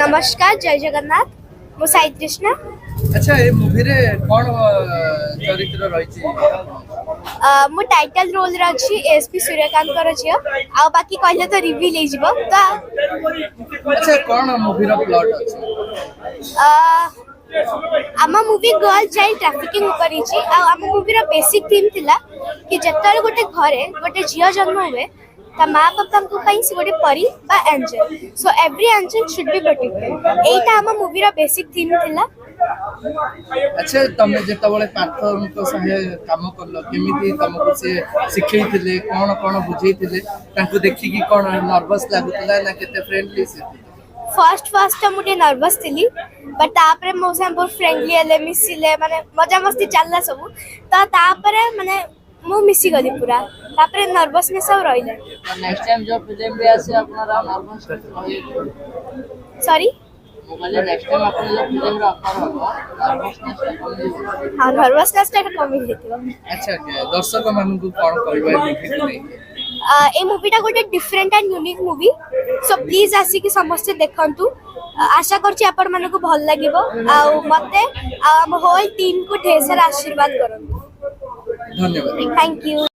नमस्कार जय जगन्नाथ मु साई कृष्णा। अच्छा ये मूवी रे कौन चरित्र रही मु टाइटल रोल रे अछि एसपी सूर्यकांत कर झियो आ बाकी कहले तो रिवील हे जिवो तो अच्छा कौन मूवी रो प्लॉट अछि आम मूवी गर्ल चाइल्ड ट्रैफिकिंग ऊपर हिची आ आम मूवी रो बेसिक थीम थिला कि जतले गोटे घरे गोटे झियो जन्म हुए ता माँ बापा को पई से गोटे परी बा angel so every angel should be protected एटा आम मूवी रो बेसिक थीम थिला। अच्छा तमे जेतबळे पार्थर को संगे काम करलो केमिति तुमको से सिखैथिले कोन कोन बुझैथिले तांको देखि कि कोन नर्वस लागुतला ना केते फ्रेंडली से फर्स्ट मुझे नर्वस थी बट तापरे मो से बहुत फ्रेंडली हेले मिसिले माने मजा मस्ती चलला सब तो तापरे माने मु मिसी गली पूरा तापरे नर्वसनेस सब रहिला। नेक्स्ट टाइम जो फिल्म भी आसे अपना nervous sorry mobile next time अपन जो फिल्म रो अपना नर्वसनेस हां नर्वसनेस टा कमी हेतिबो। अच्छा दर्शक मान को कोन कहबा मूवी को नहीं ए मूवीटा गोटे different and unique movie so please आसी कि समस्त देखंतु आशा करछि आपण मानको भल लागिवो आ मते हम होल टीम को ढेर सारा आशीर्वाद करंतु। धन्यवाद थैंक यू।